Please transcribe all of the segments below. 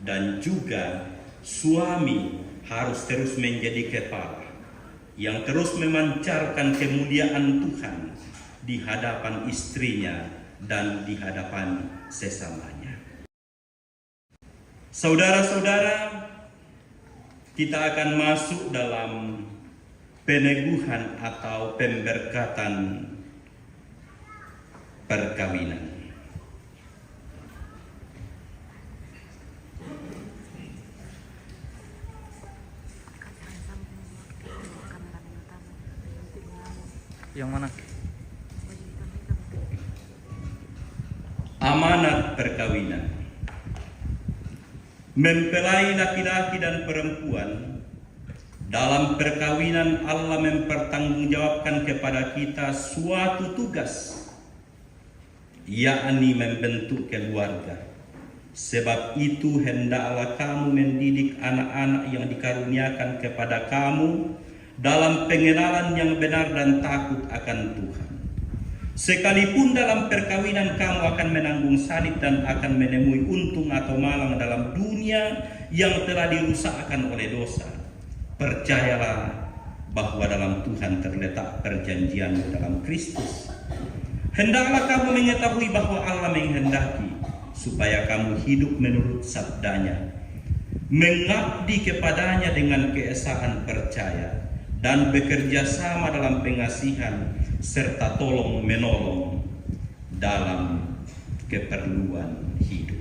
dan juga suami harus terus menjadi kepala yang terus memancarkan kemuliaan Tuhan di hadapan istrinya dan di hadapan sesamanya. Saudara-saudara, kita akan masuk dalam peneguhan atau pemberkatan perkawinan. Yang mana? Amanat perkawinan. Mempelai laki-laki dan perempuan dalam perkawinan, Allah mempertanggungjawabkan kepada kita suatu tugas, yakni membentuk keluarga. Sebab itu hendaklah kamu mendidik anak-anak yang dikaruniakan kepada kamu dalam pengenalan yang benar dan takut akan Tuhan. Sekalipun dalam perkawinan kamu akan menanggung salib dan akan menemui untung atau malang dalam dunia yang telah dirusakkan oleh dosa, percayalah bahwa dalam Tuhan terletak perjanjian dalam Kristus. Hendaklah kamu mengetahui bahwa Allah menghendaki supaya kamu hidup menurut sabdanya, mengabdi kepadanya dengan keesaan percaya, dan bekerja sama dalam pengasihan serta tolong menolong dalam keperluan hidup.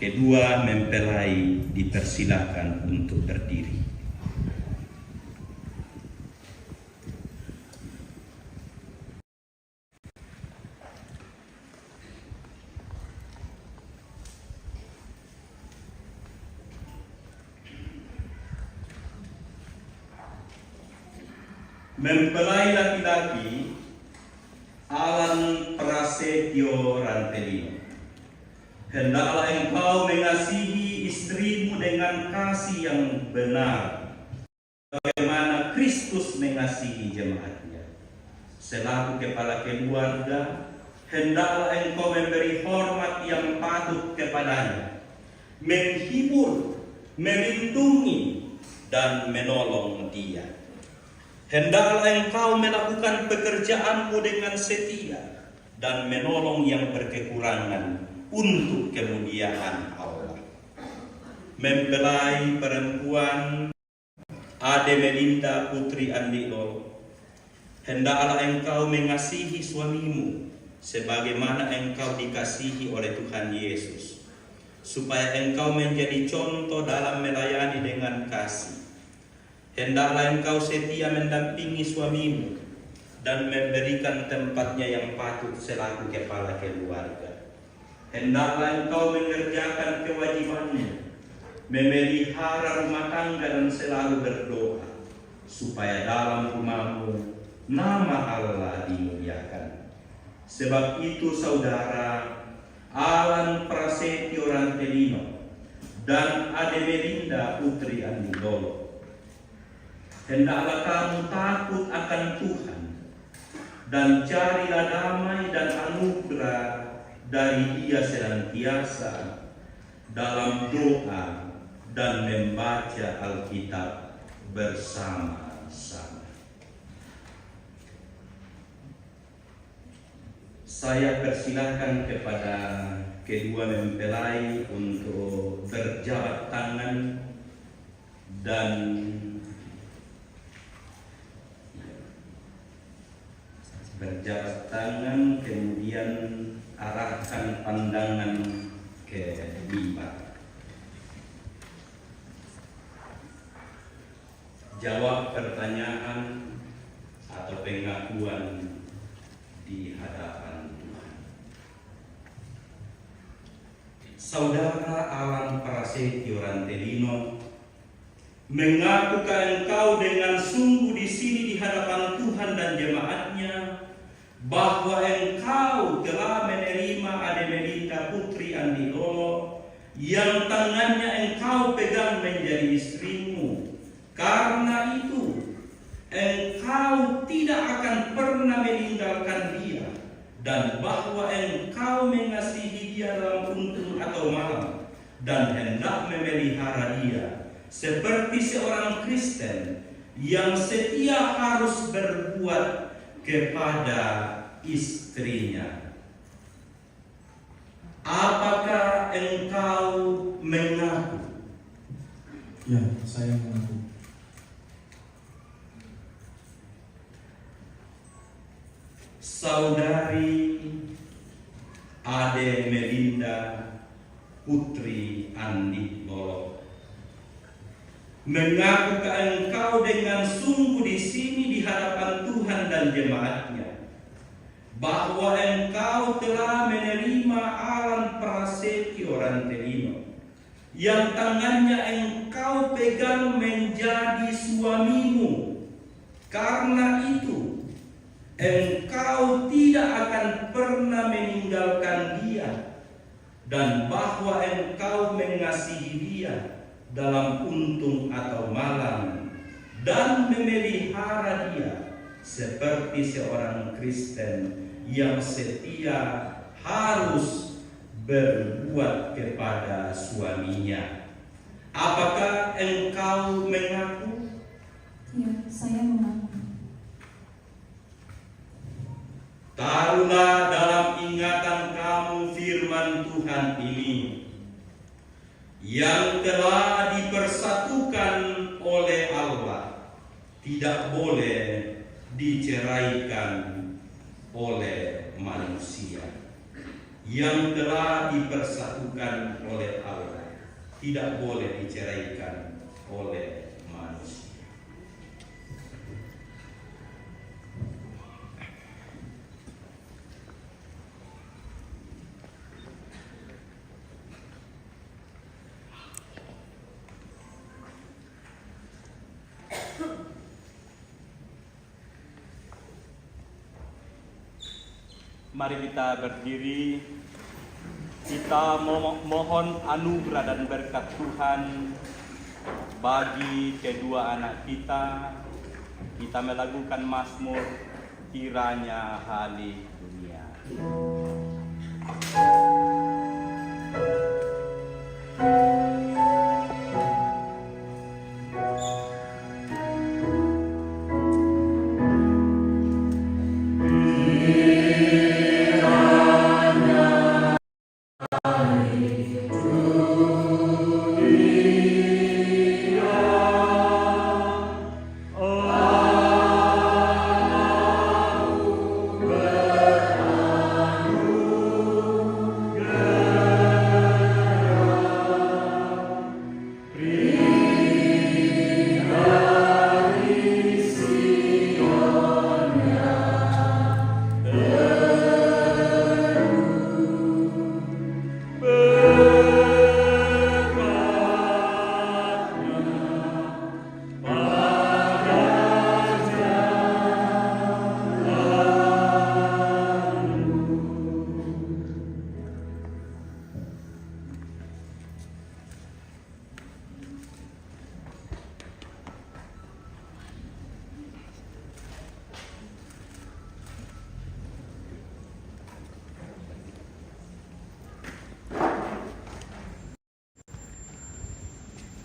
Kedua mempelai dipersilakan untuk berdiri. Mempelai laki-laki Alan Prasetyo Rantelino, hendaklah engkau mengasihi istrimu dengan kasih yang benar, bagaimana Kristus mengasihi jemaatnya. Selaku kepala keluarga, hendaklah engkau memberi hormat yang patut kepadanya, menghibur, melindungi, dan menolong dia. Hendaklah engkau melakukan pekerjaanmu dengan setia dan menolong yang berkekurangan untuk kemuliaan Allah. Mempelai perempuan Ade Melinda Putri Andilo, hendaklah engkau mengasihi suamimu sebagaimana engkau dikasihi oleh Tuhan Yesus, supaya engkau menjadi contoh dalam melayani dengan kasih. Hendaklah engkau setia mendampingi suamimu dan memberikan tempatnya yang patut selaku kepala keluarga. Hendaklah engkau mengerjakan kewajibanmu, memelihara rumah tangga dan selalu berdoa, supaya dalam rumahmu nama Allah dimuliakan. Sebab itu saudara Alan Prasetyo Rantelino dan Ade Melinda Putri Andilo, hendaklah kamu takut akan Tuhan dan carilah damai dan anugerah dari Dia senantiasa dalam doa dan membaca Alkitab bersama-sama. Saya persilahkan kepada kedua mempelai untuk berjabat tangan dan berjabat tangan, kemudian arahkan pandangan ke mimbar. Jawab pertanyaan atau pengakuan di hadapan Tuhan. Saudara Alan Prasetyo Rantelino, mengakukah engkau dengan sungguh di sini di hadapan Tuhan dan jemaatnya bahwa engkau telah menerima Ade Melinda Putri Andilo yang tangannya engkau pegang menjadi istrimu? Karena itu engkau tidak akan pernah meninggalkan dia, dan bahwa engkau mengasihi dia dalam untung atau malam, dan hendak memelihara dia seperti seorang Kristen yang setia harus berbuat kepada istrinya. Apakah engkau mengaku? Ya, saya mengaku. Saudari Ade Melinda Putri Andi Lolo, mengakukah engkau dengan sungguh di sini di hadapan Tuhan dan jemaatnya bahwa engkau telah menerima Alan Prasetyo Rantelino yang tangannya engkau pegang menjadi suamimu? Karena itu engkau tidak akan pernah meninggalkan dia, dan bahwa engkau mengasihi dia dalam untung atau malam dan memelihara dia seperti seorang Kristen yang setia harus berbuat kepada suaminya. Apakah engkau mengaku? Ya, saya mengaku. Taruhlah dalam ingatan kamu firman Tuhan ini yang telah dipersatukan oleh Allah, tidak boleh diceraikan oleh manusia. Yang telah dipersatukan oleh Allah tidak boleh diceraikan oleh manusia. Mari kita berdiri, kita mohon anugerah dan berkat Tuhan bagi kedua anak kita. Kita melakukan mazmur Kiranya Haleluya.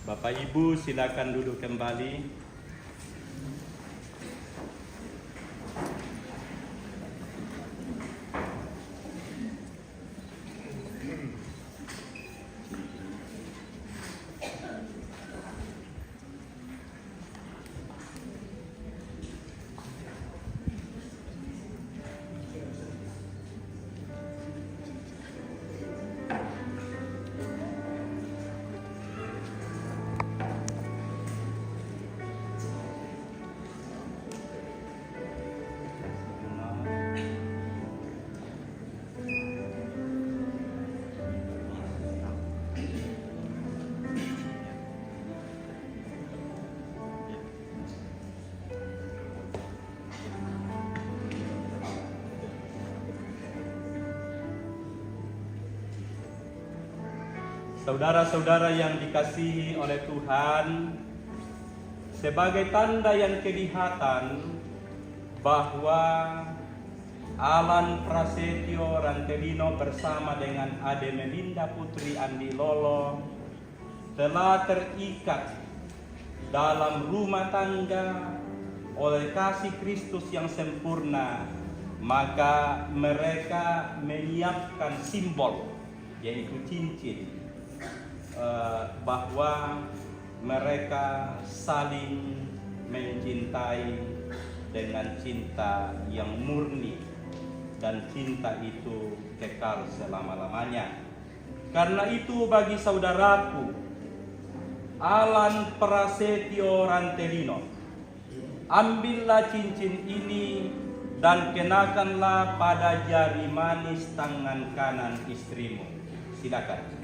Bapak Ibu silakan duduk kembali. Saudara-saudara yang dikasihi oleh Tuhan, sebagai tanda yang kelihatan bahwa Alan Prasetyo Rantelino bersama dengan Ade Melinda Putri Andi Lolo telah terikat dalam rumah tangga oleh kasih Kristus yang sempurna, maka mereka menyiapkan simbol, yaitu cincin, bahwa mereka saling mencintai dengan cinta yang murni, dan cinta itu kekal selama-lamanya. Karena itu bagi saudaraku Alan Prasetyo Rantelino, ambillah cincin ini dan kenakanlah pada jari manis tangan kanan istrimu. Silakan.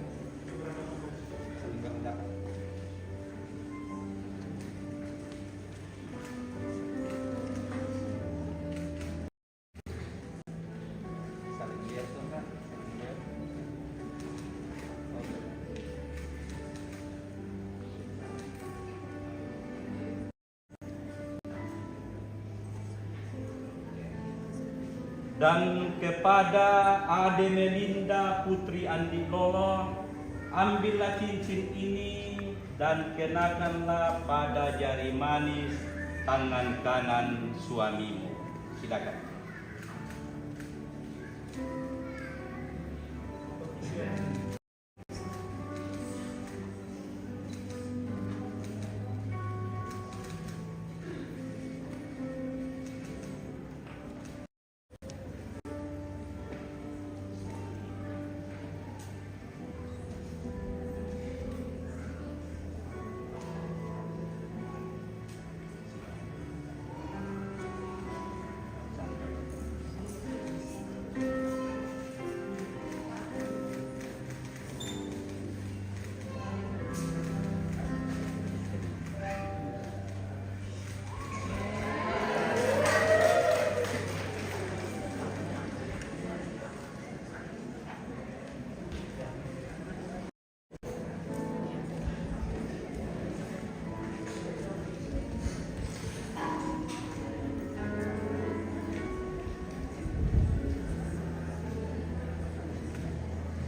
Dan kepada Ade Melinda Putri Andi Lolo, ambillah cincin ini dan kenakanlah pada jari manis tangan kanan suamimu. Silakan.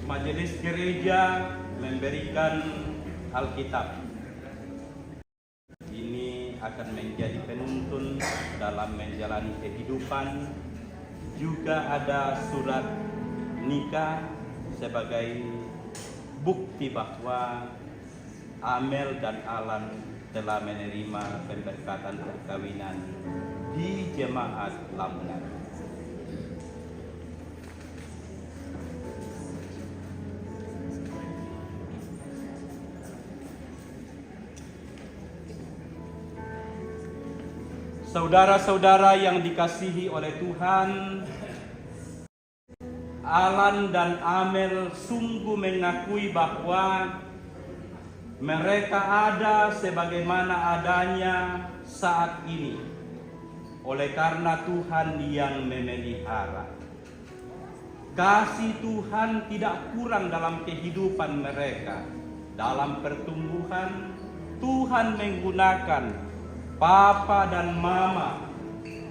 Majelis gereja memberikan Alkitab. Ini akan menjadi penuntun dalam menjalani kehidupan. Juga ada surat nikah sebagai bukti bahwa Amel dan Alan telah menerima pemberkatan perkawinan di Jemaat Lamunan. Saudara-saudara yang dikasihi oleh Tuhan, Alan dan Amel sungguh mengakui bahwa mereka ada sebagaimana adanya saat ini oleh karena Tuhan yang memelihara. Kasih Tuhan tidak kurang dalam kehidupan mereka. Dalam pertumbuhan, Tuhan menggunakan papa dan mama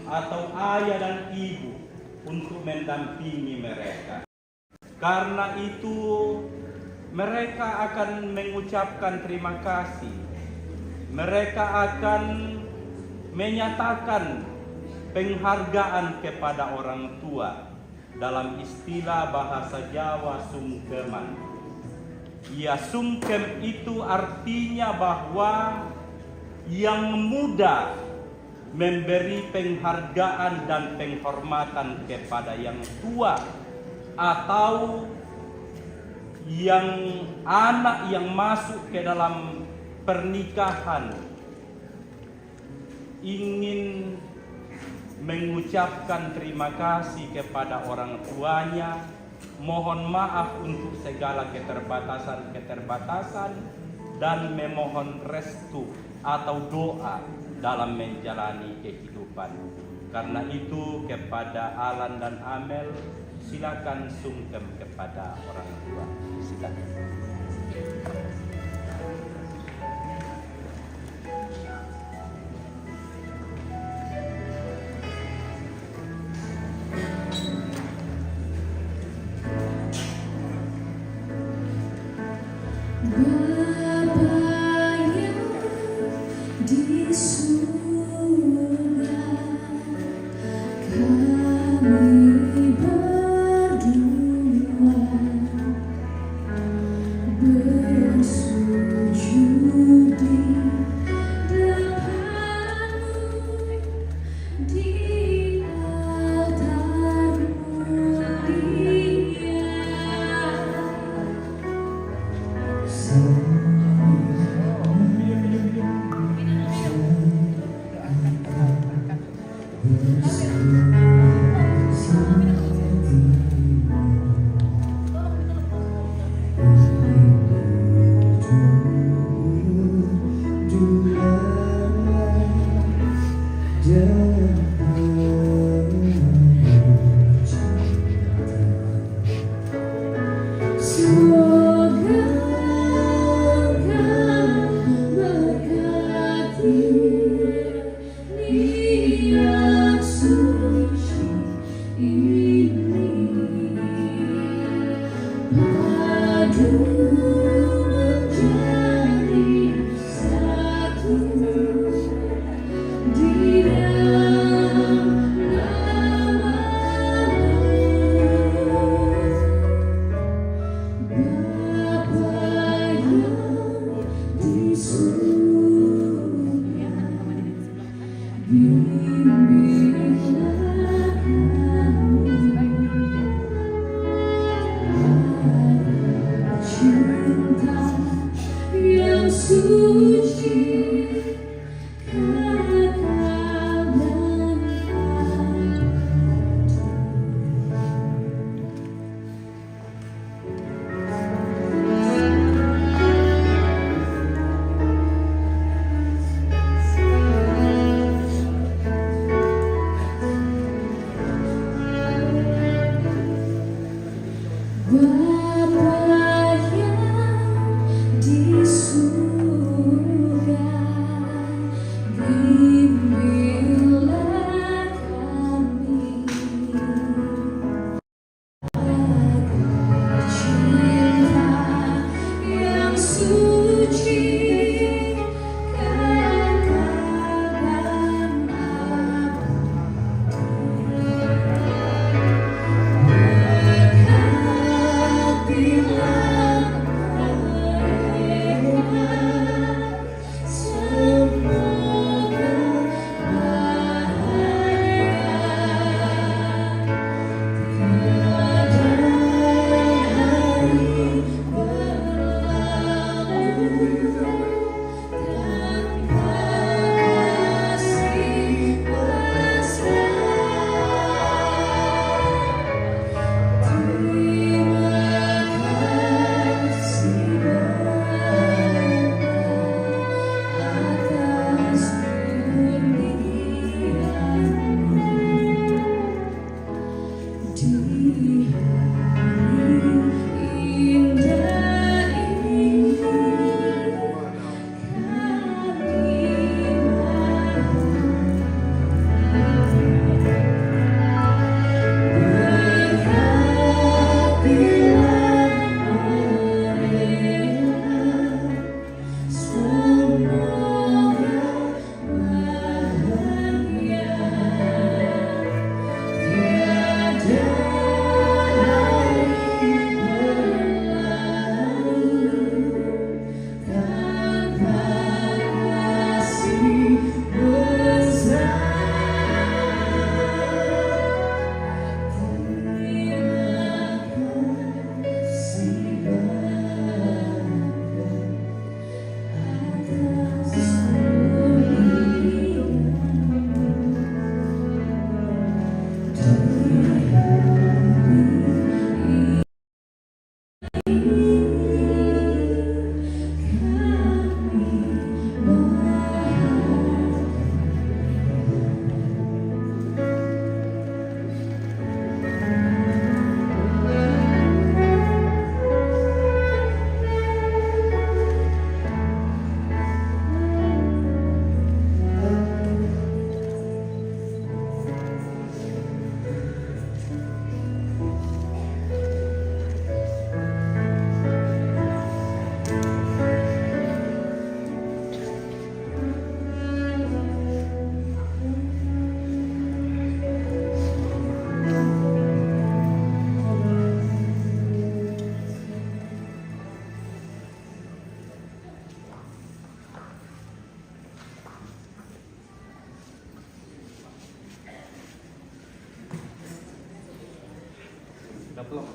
atau ayah dan ibu untuk mendampingi mereka. Karena itu mereka akan mengucapkan terima kasih. Mereka akan menyatakan penghargaan kepada orang tua. Dalam istilah bahasa Jawa, sungkeman. Ya, sungkem itu artinya bahwa yang muda memberi penghargaan dan penghormatan kepada yang tua, atau yang anak yang masuk ke dalam pernikahan ingin mengucapkan terima kasih kepada orang tuanya, mohon maaf untuk segala keterbatasan dan memohon restu atau doa dalam menjalani kehidupan. Karena itu kepada Alan dan Amel, silakan sungkem kepada orang tua. Silakan. Bapa Udah belum?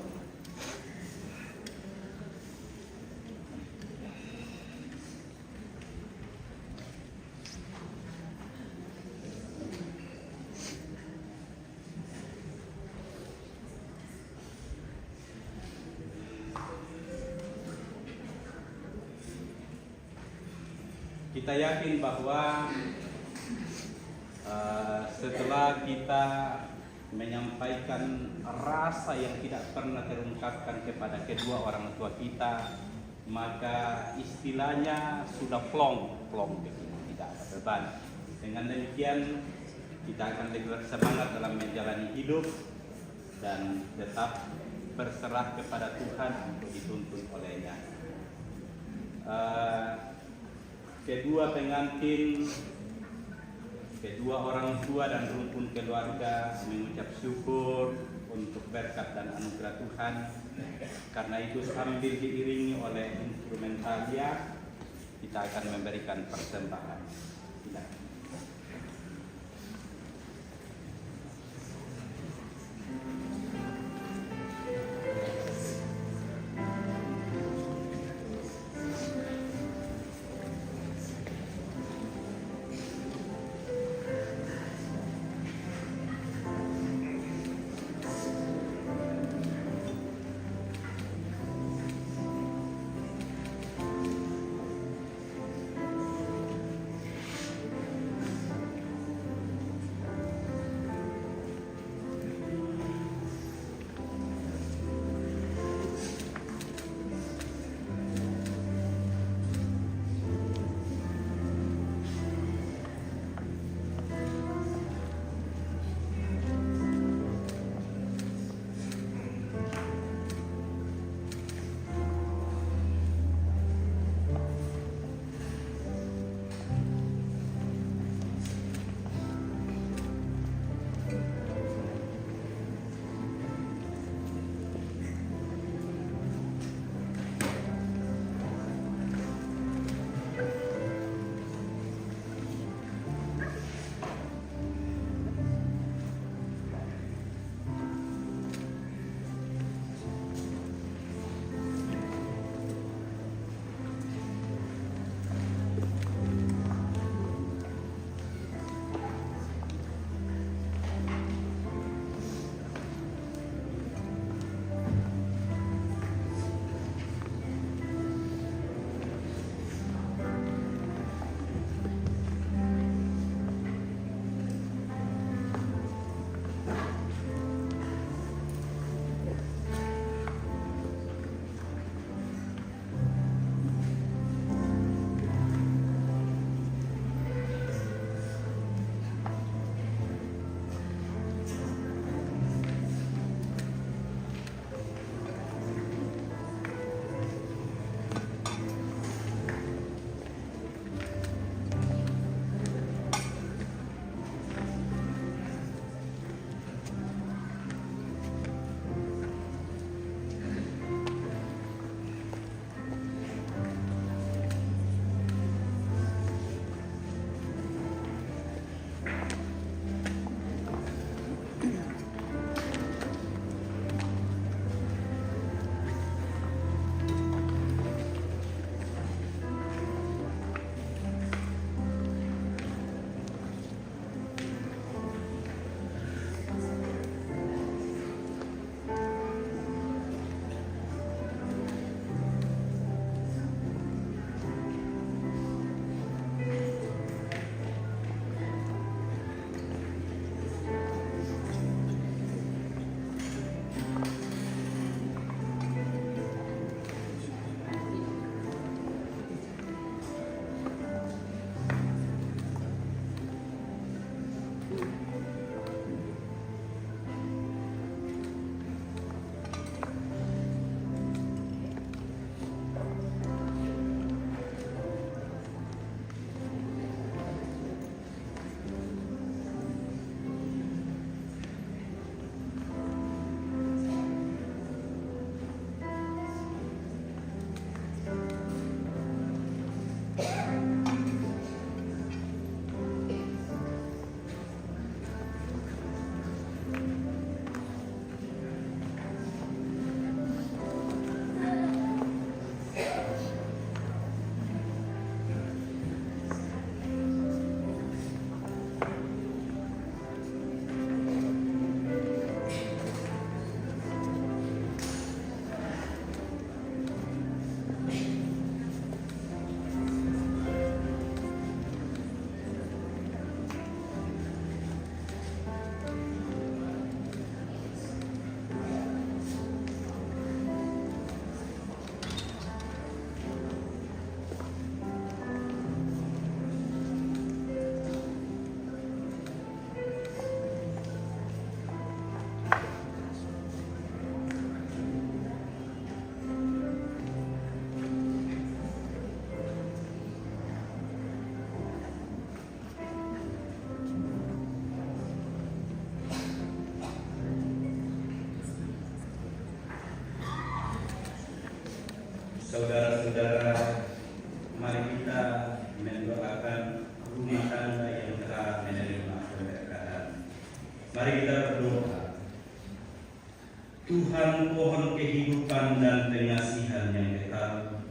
Kita yakin bahwa setelah kita menyampaikan rasa yang tidak pernah terungkapkan kepada kedua orang tua kita, maka istilahnya sudah plong begitu, tidak ada beban. Dengan demikian kita akan lebih bersemangat dalam menjalani hidup dan tetap berserah kepada Tuhan untuk dituntun olehnya. Kedua pengantin, kedua orang tua dan rukun keluarga mengucap syukur untuk berkat dan anugerah Tuhan. Karena itu sambil diiringi oleh instrumentalia, kita akan memberikan persembahan. Silakan. Mari kita mendoakan rumah tangga yang telah menerima keberkatan. Mari kita berdoa. Tuhan, pohon kehidupan dan pengasihan yang kekal,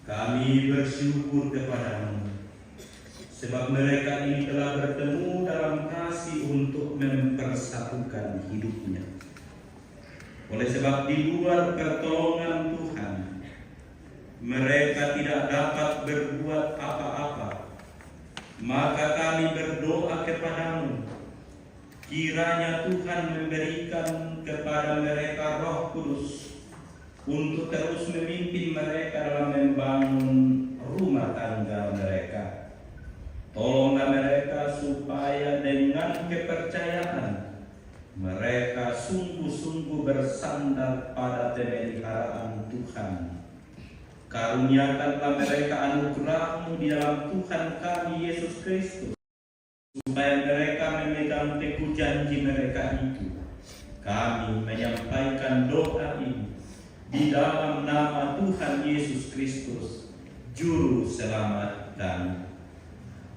kami bersyukur kepadamu sebab mereka ini telah bertemu dalam kasih untuk mempersatukan hidupnya. Oleh sebab di luar pertolongan Tuhan, mereka tidak dapat berbuat apa-apa. Maka kami berdoa kepadamu, kiranya Tuhan memberikan kepada mereka Roh Kudus untuk terus memimpin mereka dalam membangun rumah tangga mereka. Tolonglah mereka supaya dengan kepercayaan mereka sungguh-sungguh bersandar pada pemeliharaan Tuhan. Karuniakanlah mereka anugerah-Mu di dalam Tuhan kami Yesus Kristus, supaya mereka memegang teguh janji mereka itu. Kami menyampaikan doa ini di dalam nama Tuhan Yesus Kristus, Juru Selamat dan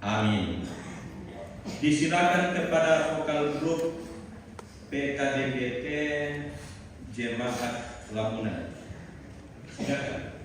amin. Disilakan kepada vokal grup PKDBT Jemaat Lamunan. Silakan.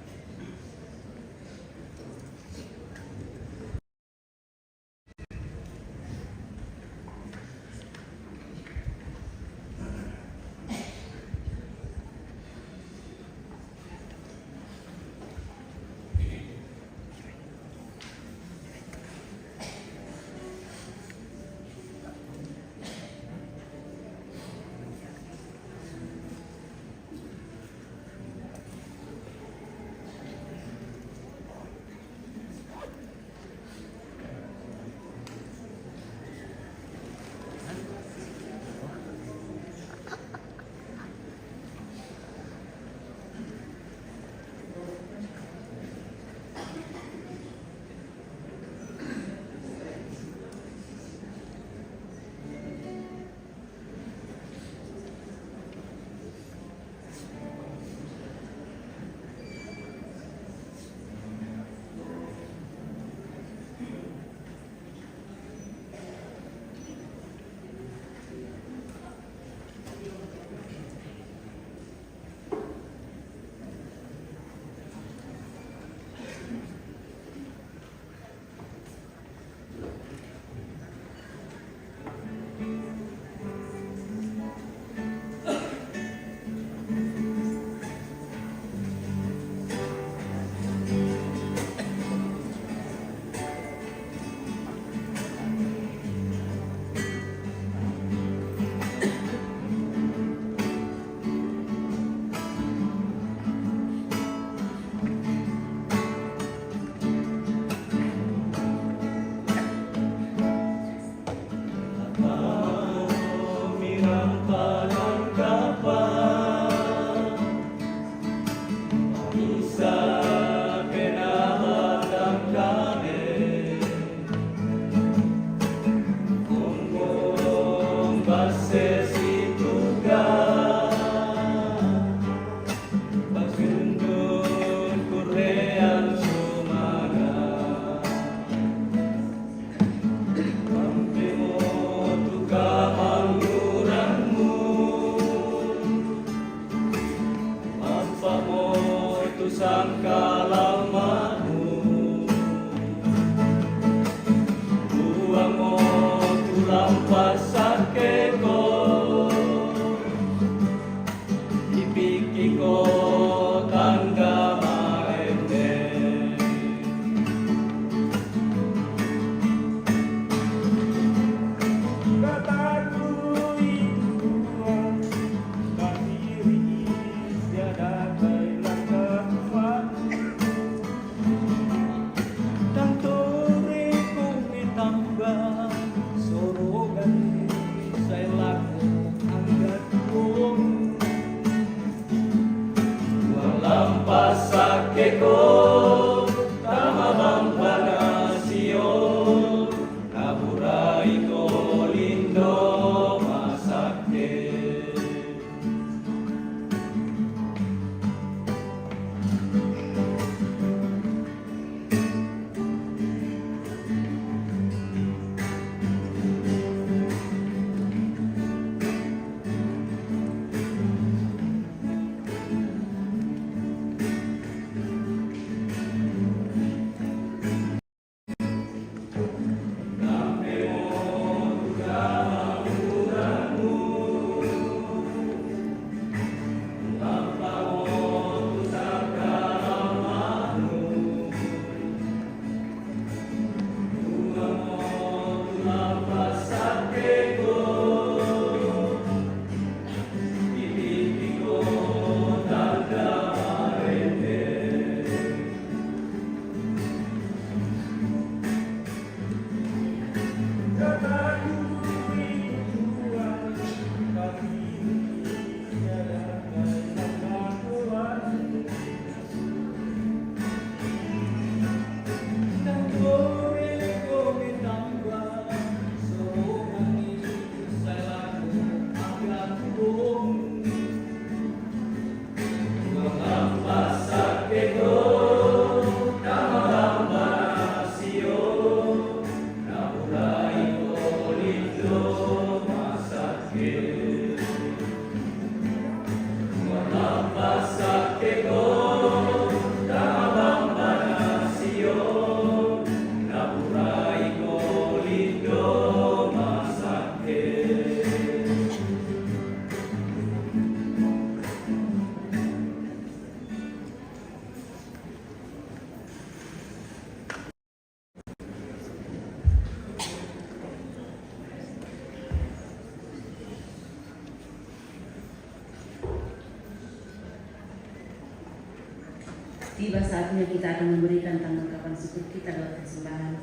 Tiba saatnya kita akan memberikan tanggapan syukur kita lewat persembahan.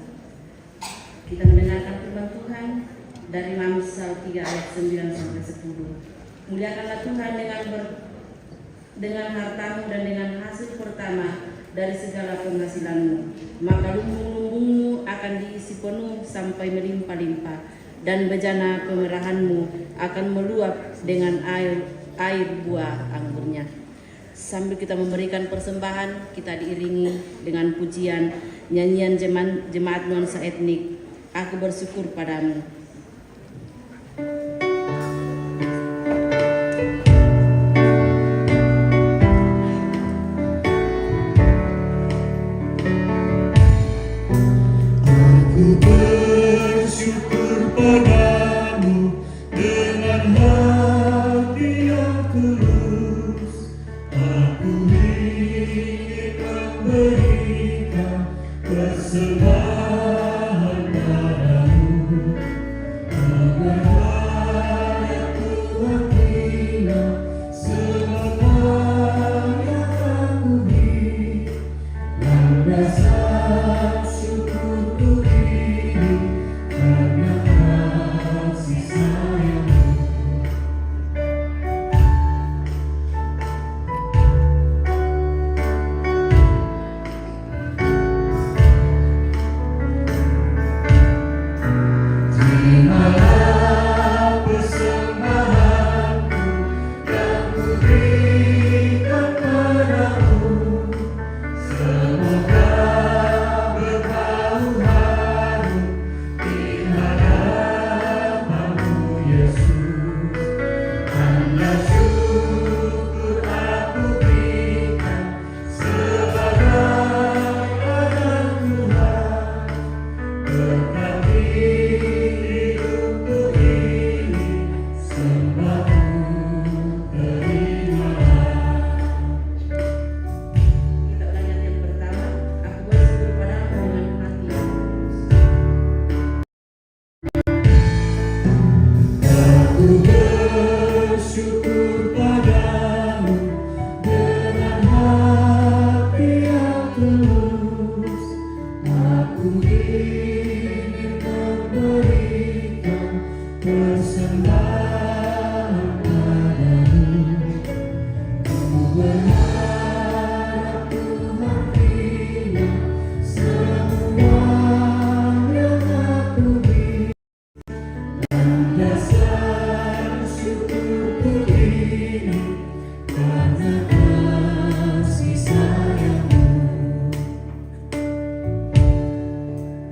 Kita mendengarkan firman Tuhan dari Amsal 3 ayat 9 sampai 10. Muliakanlah Tuhan dengan hartamu dan dengan hasil pertama dari segala penghasilanmu, maka lumbung-lumbungmu akan diisi penuh sampai melimpah-limpah, dan bejana kemerahanmu akan meluap dengan air buah anggurnya. Sambil kita memberikan persembahan, kita diiringi dengan pujian nyanyian jemaat nuansa etnik. Aku bersyukur padamu.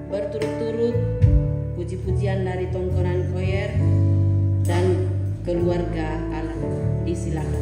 Berturut-turut puji-pujian dari tongkonan choir dan keluarga Allah. Disilakan.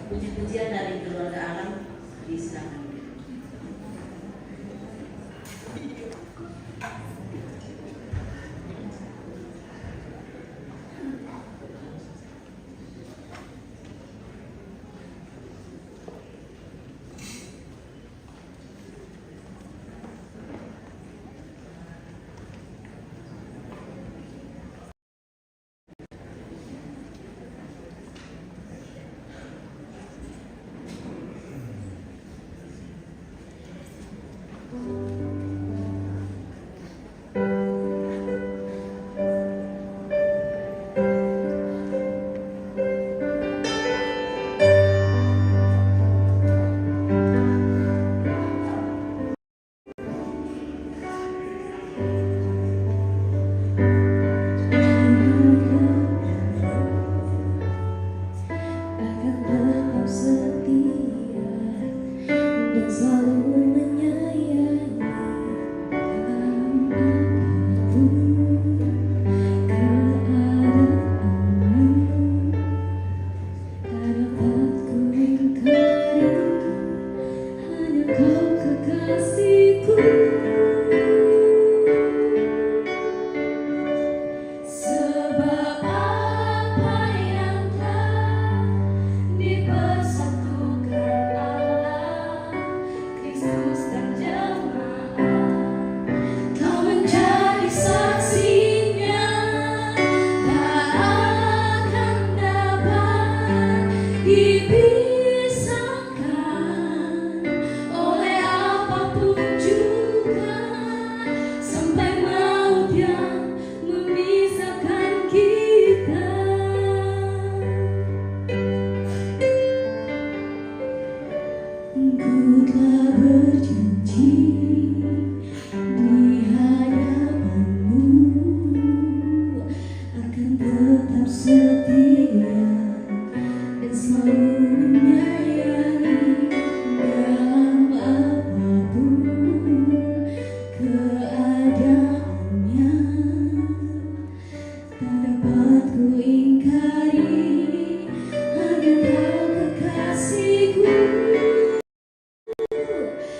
Puji-pujian dari keluarga alam disilakan. Kristus Engkau telah berjanji di hadapanmu akan tetap setia dan selalu menyayangi dalam apapun keadaannya. Tak dapat ku ingkari hanya kau kekasihku.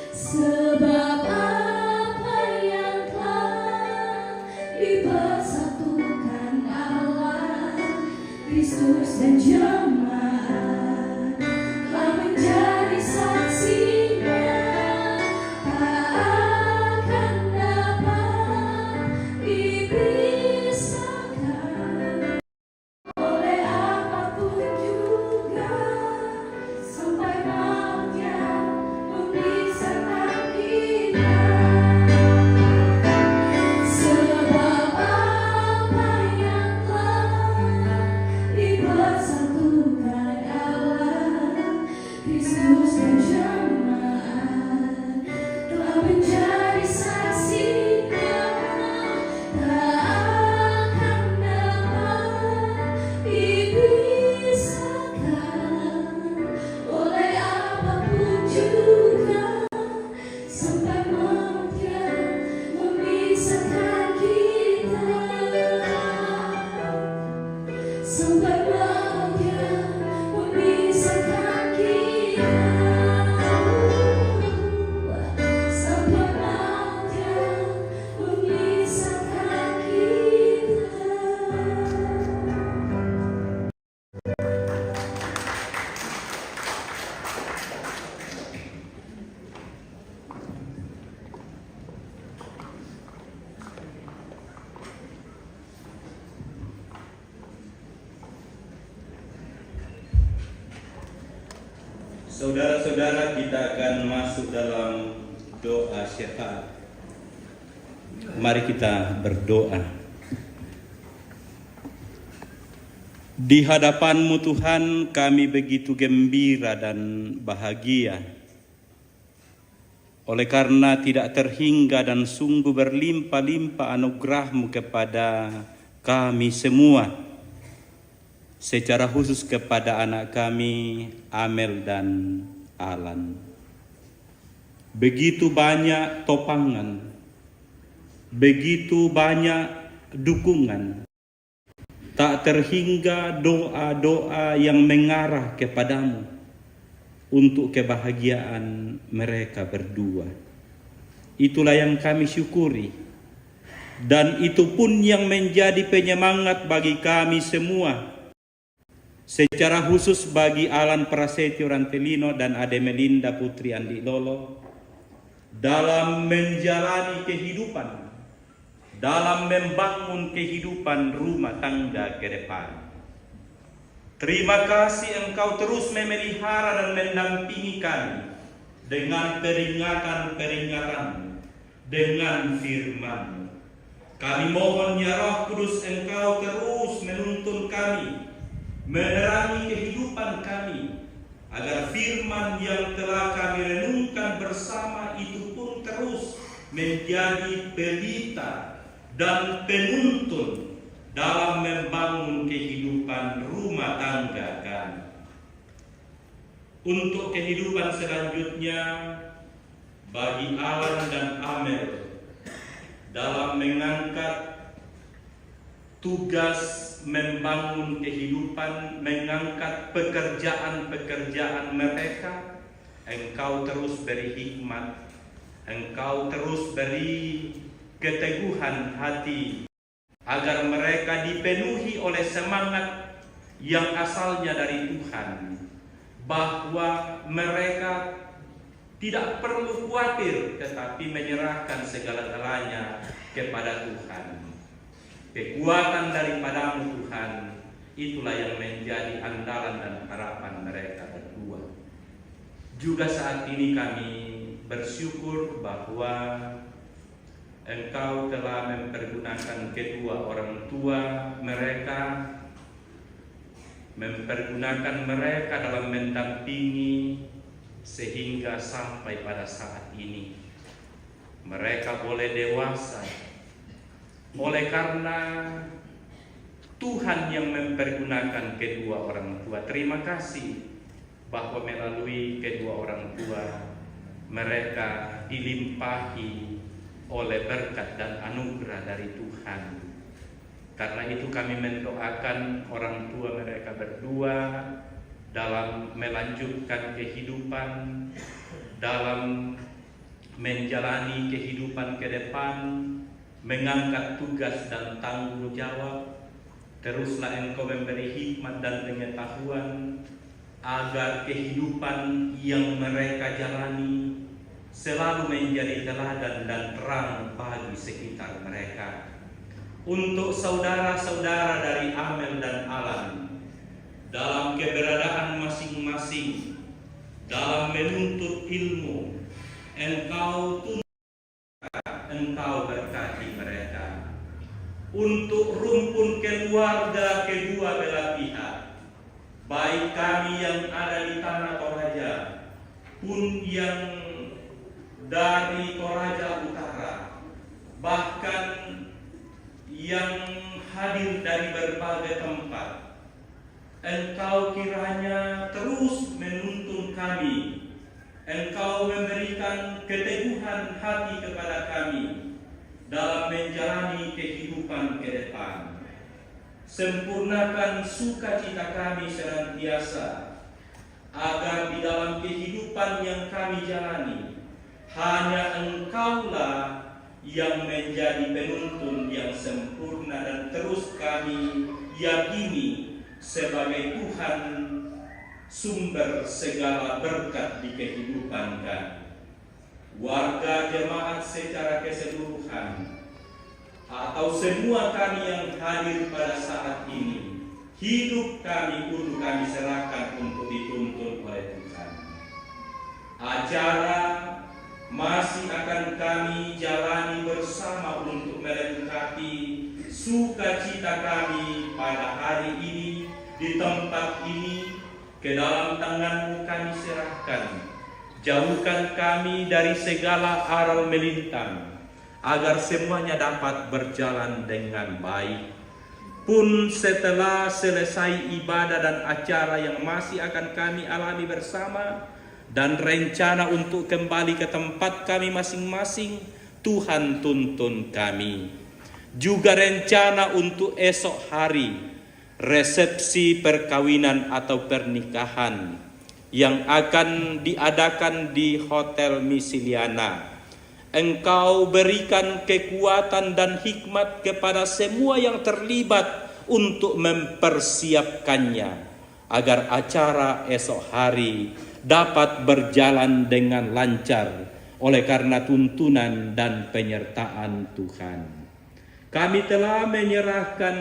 Sebab apa yang telah dipersatukan Allah, Kristus dan jemaat telah menjadi saksinya, tak akan dapat dipisahkan oleh apapun juga, sampai maut yang memisahkan kita. Sebab apa yang telah dipersatukan Allah, Kristus dan jemaat telah menjadi saksinya, tak akan dapat dipisahkan oleh apapun juga, sampai maut yang memisahkan kita. Sampai maut yang memisahkan kita. Sampai maut yang memisahkan kita. Saudara-saudara, kita akan masuk dalam doa syafaat. Mari kita berdoa. Di hadapan-Mu Tuhan, kami begitu gembira dan bahagia oleh karena tidak terhingga dan sungguh berlimpah-limpah anugerah-Mu kepada kami semua, secara khusus kepada anak kami Amel dan Alan. Begitu banyak topangan, begitu banyak dukungan, tak terhingga doa-doa yang mengarah kepadamu untuk kebahagiaan mereka berdua. Itulah yang kami syukuri, dan itu pun yang menjadi penyemangat bagi kami semua, secara khusus bagi Alan Prasetyo Rantelino dan Ade Melinda Putri Andi Lolo dalam menjalani kehidupan, dalam membangun kehidupan rumah tangga ke depan. Terima kasih Engkau terus memelihara dan mendampingi kami dengan peringatan-peringatan, dengan firman-Mu. Kami mohon ya Roh Kudus, Engkau terus menuntun kami, menerangi kehidupan kami, agar firman yang telah kami renungkan bersama itu pun terus menjadi pelita dan penuntun dalam membangun kehidupan rumah tangga kami. Untuk kehidupan selanjutnya bagi Alan dan Amel dalam mengangkat tugas membangun kehidupan, mengangkat pekerjaan-pekerjaan mereka, Engkau terus beri hikmat, Engkau terus beri keteguhan hati, agar mereka dipenuhi oleh semangat yang asalnya dari Tuhan, bahwa mereka tidak perlu khawatir, tetapi menyerahkan segala-galanya kepada Tuhan. Kekuatan daripada-Mu Tuhan, itulah yang menjadi andalan dan harapan mereka berdua. Juga saat ini kami bersyukur bahwa Engkau telah mempergunakan kedua orang tua mereka, mempergunakan mereka dalam mendampingi sehingga sampai pada saat ini mereka boleh dewasa oleh karena Tuhan yang mempergunakan kedua orang tua. Terima kasih bahwa melalui kedua orang tua mereka dilimpahi oleh berkat dan anugerah dari Tuhan. Karena itu kami mendoakan orang tua mereka berdua dalam melanjutkan kehidupan, dalam menjalani kehidupan ke depan, mengangkat tugas dan tanggung jawab. Teruslah Engkau memberi hikmat dan pengetahuan agar kehidupan yang mereka jalani selalu menjadi teladan dan terang bagi sekitar mereka. Untuk saudara-saudara dari Amel dan Alan dalam keberadaan masing-masing, dalam menuntut ilmu, Engkau berkati mereka. Untuk rumpun keluarga kedua belah pihak, baik kami yang ada di Tanah Toraja pun yang dari Toraja Utara, bahkan yang hadir dari berbagai tempat, Engkau kiranya terus menuntun kami. Engkau memberikan keteguhan hati kepada kami dalam menjalani kehidupan ke depan. Sempurnakan sukacita kami senantiasa, agar di dalam kehidupan yang kami jalani hanya Engkaulah yang menjadi penuntun yang sempurna dan terus kami yakini sebagai Tuhan sumber segala berkat di kehidupan kami. Warga jemaat secara keseluruhan atau semua kami yang hadir pada saat ini, hidup kami pun kami serahkan untuk dituntun oleh Tuhan. Acara masih akan kami jalani bersama untuk melengkapi sukacita kami pada hari ini di tempat ini. Ke dalam tangan-Mu kami serahkan. Jauhkan kami dari segala aral melintang, agar semuanya dapat berjalan dengan baik. Pun setelah selesai ibadah dan acara yang masih akan kami alami bersama, dan rencana untuk kembali ke tempat kami masing-masing, Tuhan tuntun kami. Juga rencana untuk esok hari, resepsi perkawinan atau pernikahan yang akan diadakan di Hotel Misiliana. Engkau berikan kekuatan dan hikmat kepada semua yang terlibat untuk mempersiapkannya, agar acara esok hari dapat berjalan dengan lancar oleh karena tuntunan dan penyertaan Tuhan. Kami telah menyerahkan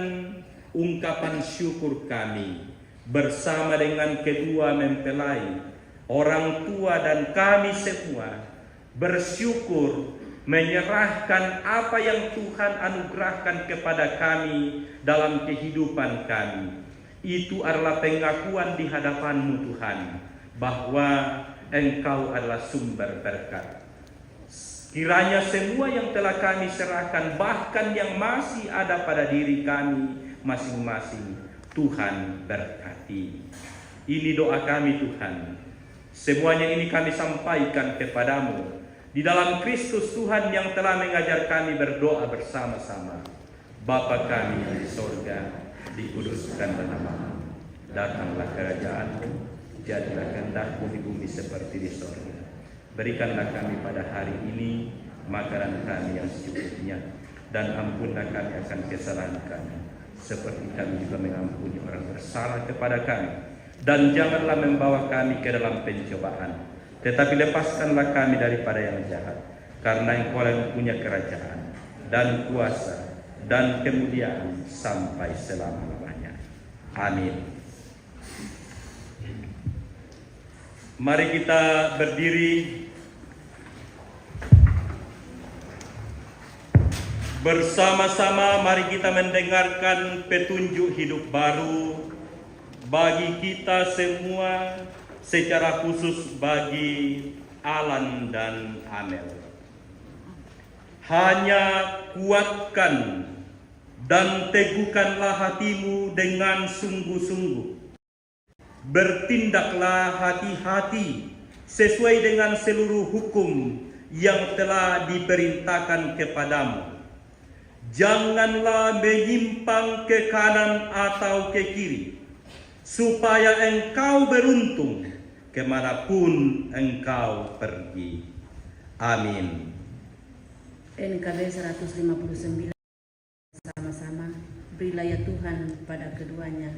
ungkapan syukur kami bersama dengan kedua mempelai, orang tua dan kami semua bersyukur menyerahkan apa yang Tuhan anugerahkan kepada kami dalam kehidupan kami. Itu adalah pengakuan di hadapan-Mu Tuhan bahwa Engkau adalah sumber berkat. Kiranya semua yang telah kami serahkan, bahkan yang masih ada pada diri kami masing-masing, Tuhan berkati. Ini doa kami Tuhan. Semuanya ini kami sampaikan kepadamu di dalam Kristus Tuhan yang telah mengajar kami berdoa bersama-sama. Bapa kami yang di sorga, dikuduskanlah nama-Mu. Datanglah kerajaan-Mu, jadilah kehendak-Mu di bumi seperti di sorga. Berikanlah kami pada hari ini makanan kami yang secukupnya, dan ampunlah kami akan kesalahan kami, seperti kami juga mengampuni orang bersalah kepada kami. Dan janganlah membawa kami ke dalam pencobaan, tetapi lepaskanlah kami daripada yang jahat. Karena Engkau yang punya kerajaan dan kuasa dan kemuliaan sampai selama-lamanya. Amin. Mari kita berdiri bersama-sama. Mari kita mendengarkan petunjuk hidup baru bagi kita semua secara khusus bagi Alan dan Amel. Hanya kuatkan dan teguhkanlah hatimu dengan sungguh-sungguh. Bertindaklah hati-hati sesuai dengan seluruh hukum yang telah diperintahkan kepadamu. Janganlah menyimpang ke kanan atau ke kiri, supaya engkau beruntung kemanapun engkau pergi. Amin. NKB 159 sama-sama, berilah ya Tuhan pada keduanya.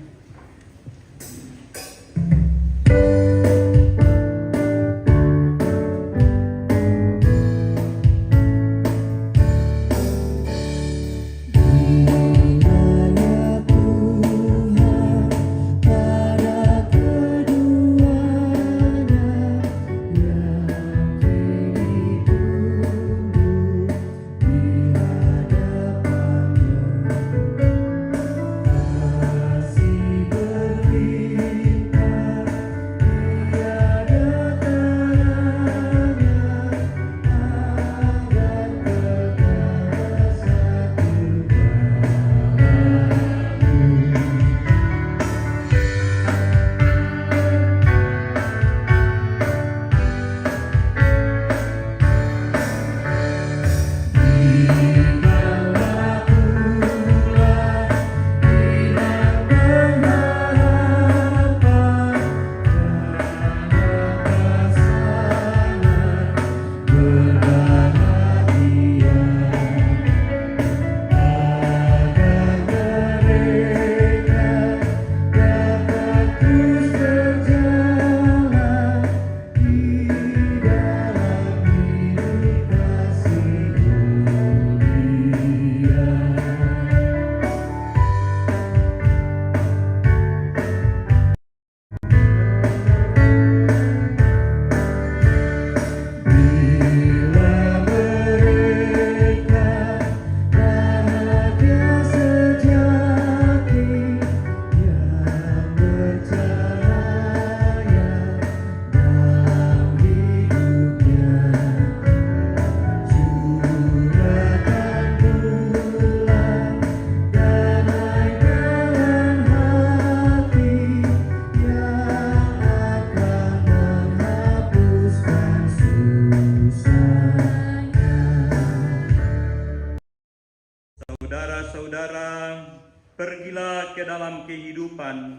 Saudara-saudara, pergilah ke dalam kehidupan,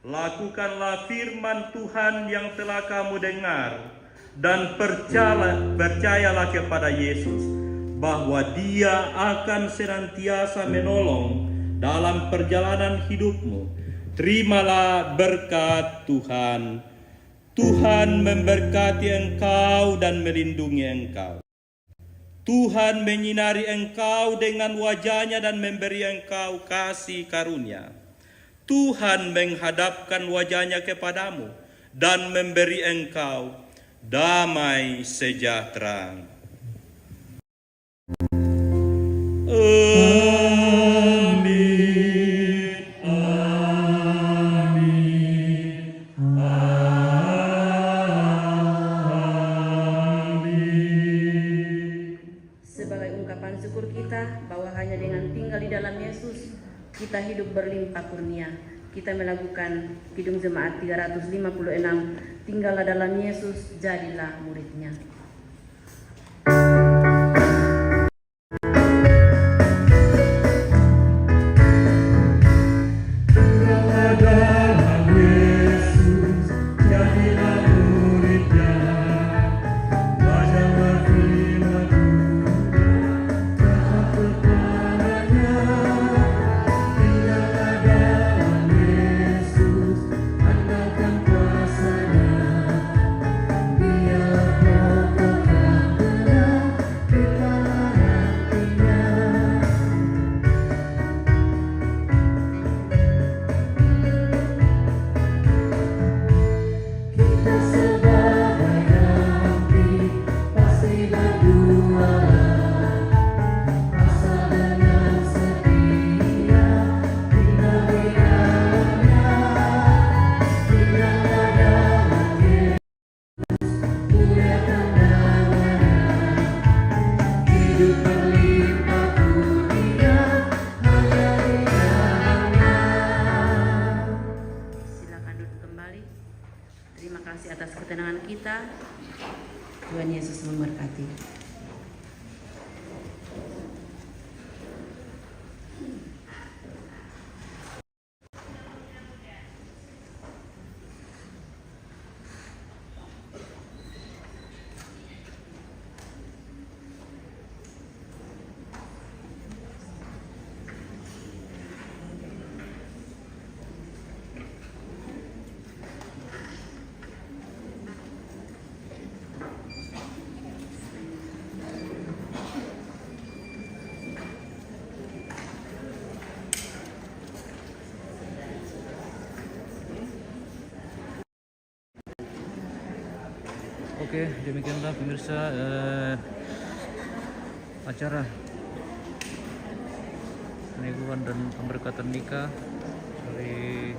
lakukanlah firman Tuhan yang telah kamu dengar, dan percayalah kepada Yesus bahwa Dia akan senantiasa menolong dalam perjalanan hidupmu. Terimalah berkat Tuhan. Tuhan memberkati engkau dan melindungi engkau. Tuhan menyinari engkau dengan wajah-Nya dan memberi engkau kasih karunia. Tuhan menghadapkan wajah-Nya kepadamu dan memberi engkau damai sejahtera. Amin. Amin. Sebagai ungkapan syukur kita bahwa hanya dengan tinggal di dalam Yesus kita hidup berlimpah kurnia, kita melakukan Kidung Jemaat 356, tinggallah dalam Yesus, jadilah murid-Nya. Dia Tuhan Yesus memberkati. Oke, demikianlah pemirsa acara peneguhan dan pemberkatan nikah dari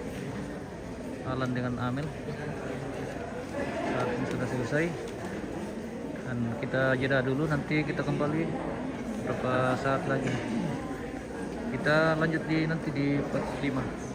Alan dengan Amel saat ini sudah selesai, dan kita jeda dulu, nanti kita kembali beberapa saat lagi. Kita lanjut nanti di part 5.